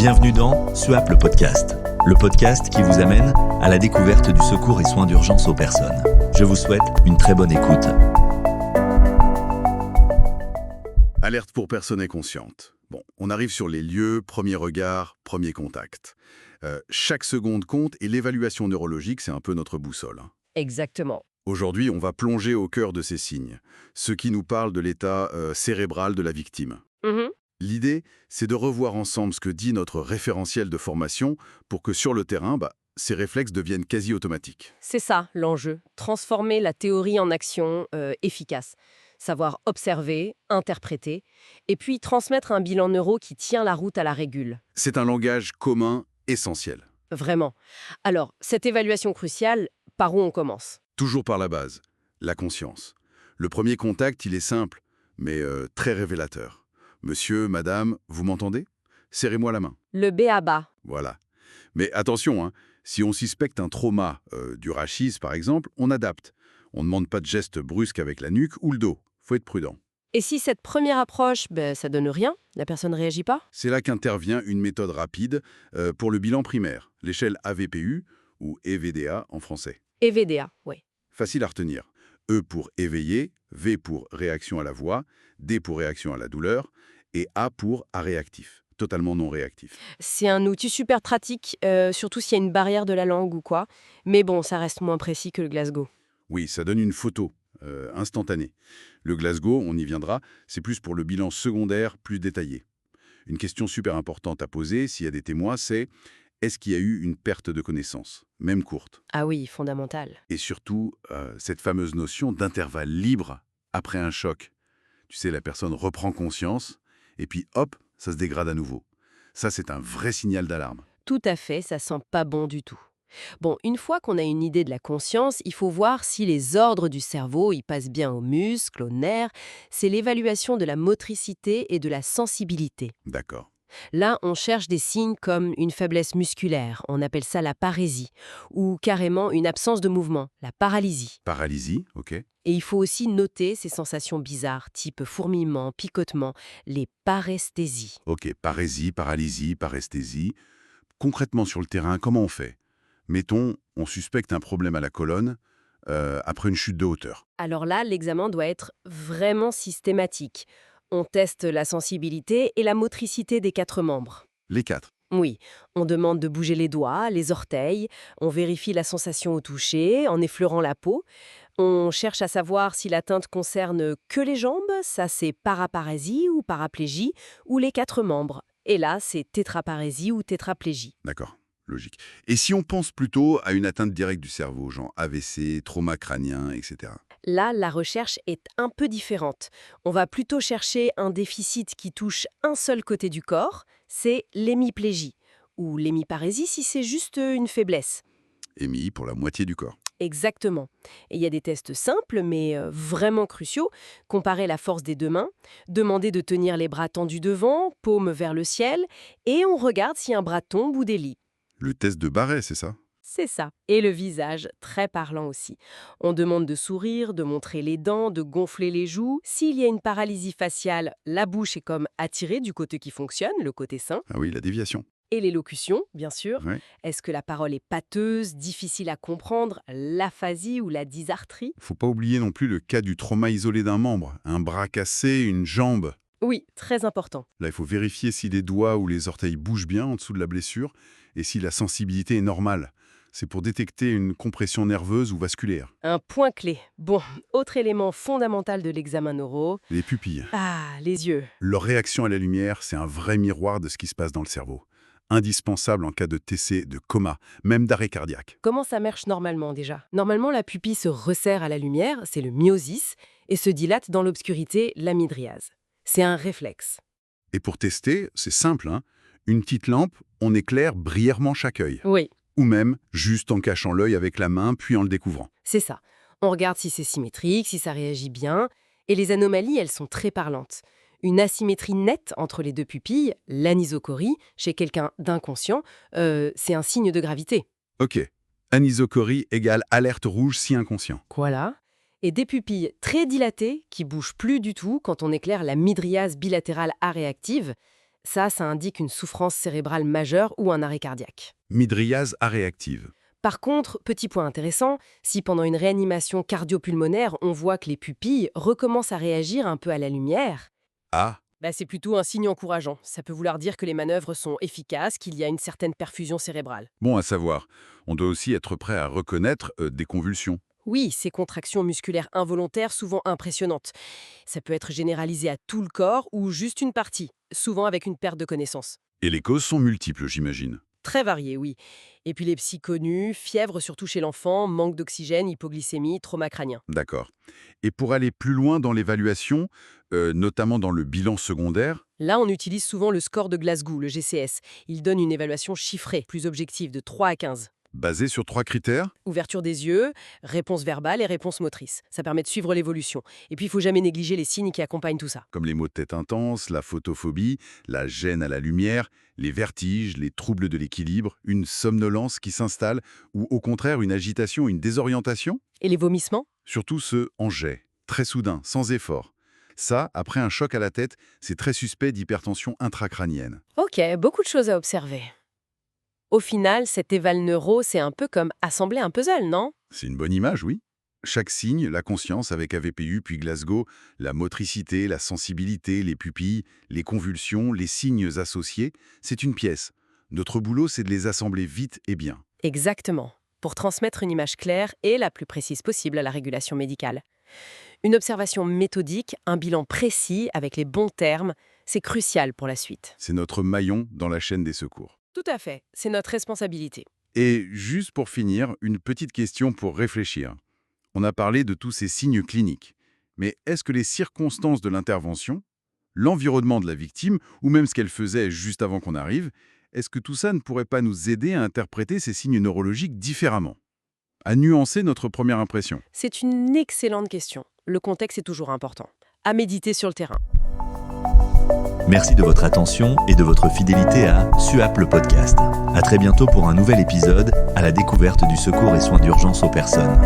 Bienvenue dans SUAP le podcast qui vous amène à la découverte du secours et soins d'urgence aux personnes. Je vous souhaite une très bonne écoute. Alerte pour personnes inconscientes. Bon, on arrive sur les lieux, premier regard, premier contact. Chaque seconde compte et l'évaluation neurologique, c'est un peu notre boussole. Exactement. Aujourd'hui, on va plonger au cœur de ces signes, ce qui nous parle de l'état cérébral de la victime. L'idée, c'est de revoir ensemble ce que dit notre référentiel de formation pour que sur le terrain, ces réflexes deviennent quasi automatiques. C'est ça l'enjeu, transformer la théorie en action efficace. Savoir observer, interpréter, et puis transmettre un bilan neuro qui tient la route à la régule. C'est un langage commun essentiel. Vraiment. Alors, cette évaluation cruciale, par où on commence ? Toujours par la base, la conscience. Le premier contact, il est simple, mais très révélateur. Monsieur, madame, vous m'entendez? Serrez-moi la main. Le b.a.-ba. Voilà. Mais attention, si on suspecte un trauma, du rachis par exemple, on adapte. On ne demande pas de geste brusque avec la nuque ou le dos. Faut être prudent. Et si cette première approche, ça donne rien, la personne ne réagit pas ? C'est là qu'intervient une méthode rapide pour le bilan primaire, l'échelle AVPU ou EVDA en français. EVDA, oui. Facile à retenir. E pour éveiller, V pour réaction à la voix, D pour réaction à la douleur et A pour aréactif, totalement non réactif. C'est un outil super pratique, surtout s'il y a une barrière de la langue ou quoi. Mais bon, ça reste moins précis que le Glasgow. Oui, ça donne une photo instantanée. Le Glasgow, on y viendra, c'est plus pour le bilan secondaire plus détaillé. Une question super importante à poser, s'il y a des témoins, c'est est-ce qu'il y a eu une perte de connaissance, même courte? Ah oui, fondamental. Et surtout, cette fameuse notion d'intervalle libre après un choc. Tu sais, la personne reprend conscience, et puis hop, ça se dégrade à nouveau. Ça, c'est un vrai signal d'alarme. Tout à fait, ça sent pas bon du tout. Bon, une fois qu'on a une idée de la conscience, il faut voir si les ordres du cerveau y passent bien aux muscles, aux nerfs. C'est l'évaluation de la motricité et de la sensibilité. D'accord. Là, on cherche des signes comme une faiblesse musculaire, on appelle ça la parésie, ou carrément une absence de mouvement, la paralysie. Paralysie, ok. Et il faut aussi noter ces sensations bizarres, type fourmillement, picotement, les paresthésies. Ok, parésie, paralysie, paresthésie. Concrètement sur le terrain, comment on fait? Mettons, on suspecte un problème à la colonne après une chute de hauteur. Alors là, l'examen doit être vraiment systématique. On teste la sensibilité et la motricité des 4 membres. Les 4. Oui, on demande de bouger les doigts, les orteils, on vérifie la sensation au toucher, en effleurant la peau. On cherche à savoir si l'atteinte concerne que les jambes, ça c'est paraparésie ou paraplégie, ou les 4 membres. Et là, c'est tétraparésie ou tétraplégie. D'accord, logique. Et si on pense plutôt à une atteinte directe du cerveau, genre AVC, trauma crânien, etc. Là, la recherche est un peu différente. On va plutôt chercher un déficit qui touche un seul côté du corps, c'est l'hémiplégie, ou l'hémiparésie si c'est juste une faiblesse. Hémi pour la moitié du corps. Exactement. Et il y a des tests simples, mais vraiment cruciaux. Comparer la force des 2 mains, demander de tenir les bras tendus devant, paume vers le ciel, et on regarde si un bras tombe ou délie. Le test de Barré, c'est ça? C'est ça. Et le visage, très parlant aussi. On demande de sourire, de montrer les dents, de gonfler les joues. S'il y a une paralysie faciale, la bouche est comme attirée du côté qui fonctionne, le côté sain. Ah oui, la déviation. Et l'élocution, bien sûr. Ouais. Est-ce que la parole est pâteuse, difficile à comprendre, l'aphasie ou la dysarthrie? Faut pas oublier non plus le cas du trauma isolé d'un membre. Un bras cassé, une jambe. Oui, très important. Là, il faut vérifier si les doigts ou les orteils bougent bien en dessous de la blessure et si la sensibilité est normale. C'est pour détecter une compression nerveuse ou vasculaire. Un point clé. Bon, autre élément fondamental de l'examen neuro. Les pupilles. Ah, les yeux. Leur réaction à la lumière, c'est un vrai miroir de ce qui se passe dans le cerveau. Indispensable en cas de TC, de coma, même d'arrêt cardiaque. Comment ça marche normalement déjà? Normalement, la pupille se resserre à la lumière, c'est le myosis, et se dilate dans l'obscurité, la mydriase. C'est un réflexe. Et pour tester, c'est simple, une petite lampe, on éclaire brièvement chaque œil. Oui, Ou même juste en cachant l'œil avec la main, puis en le découvrant. c'est ça. On regarde si c'est symétrique, si ça réagit bien. Et les anomalies, elles sont très parlantes. Une asymétrie nette entre les 2 pupilles, l'anisocorie, chez quelqu'un d'inconscient, c'est un signe de gravité. Ok, anisocorie égale alerte rouge si inconscient. Voilà. Et des pupilles très dilatées, qui bougent plus du tout quand on éclaire la mydriase bilatérale aréactive, Ça indique une souffrance cérébrale majeure ou un arrêt cardiaque. Mydriase aréactive. Par contre, petit point intéressant, si pendant une réanimation cardio-pulmonaire, on voit que les pupilles recommencent à réagir un peu à la lumière, Ah, c'est plutôt un signe encourageant. Ça peut vouloir dire que les manœuvres sont efficaces, qu'il y a une certaine perfusion cérébrale. bon à savoir. On doit aussi être prêt à reconnaître des convulsions. Oui, ces contractions musculaires involontaires souvent impressionnantes. Ça peut être généralisé à tout le corps ou juste une partie, souvent avec une perte de connaissance. Et les causes sont multiples, j'imagine. Très varié, oui. Épilepsie connue, fièvre surtout chez l'enfant, manque d'oxygène, hypoglycémie, trauma crânien. D'accord. Et pour aller plus loin dans l'évaluation, notamment dans le bilan secondaire, Là, on utilise souvent le score de Glasgow, le GCS. Il donne une évaluation chiffrée, plus objective, de 3 à 15. basé sur 3 critères, Ouverture des yeux, réponse verbale et réponse motrice. Ça permet de suivre l'évolution. Et puis, il faut jamais négliger les signes qui accompagnent tout ça. comme les maux de tête intenses, la photophobie, la gêne à la lumière, les vertiges, les troubles de l'équilibre, une somnolence qui s'installe, ou au contraire une agitation, une désorientation. Et les vomissements? Surtout ceux en jet, très soudain, sans effort. Ça, après un choc à la tête, c'est très suspect d'hypertension intracrânienne. Ok, beaucoup de choses à observer. Au final, cet éval neuro, c'est un peu comme assembler un puzzle, non? C'est une bonne image, oui. Chaque signe, la conscience avec AVPU puis Glasgow, la motricité, la sensibilité, les pupilles, les convulsions, les signes associés, c'est une pièce. Notre boulot, c'est de les assembler vite et bien. Exactement, pour transmettre une image claire et la plus précise possible à la régulation médicale. Une observation méthodique, un bilan précis avec les bons termes, c'est crucial pour la suite. C'est notre maillon dans la chaîne des secours. Tout à fait, c'est notre responsabilité. Et juste pour finir, une petite question pour réfléchir. On a parlé de tous ces signes cliniques. Mais est-ce que les circonstances de l'intervention, l'environnement de la victime, ou même ce qu'elle faisait juste avant qu'on arrive, est-ce que tout ça ne pourrait pas nous aider à interpréter ces signes neurologiques différemment? À nuancer notre première impression? C'est une excellente question. Le contexte est toujours important. À méditer sur le terrain. Merci de votre attention et de votre fidélité à SUAP le podcast. À très bientôt pour un nouvel épisode à la découverte du secours et soins d'urgence aux personnes.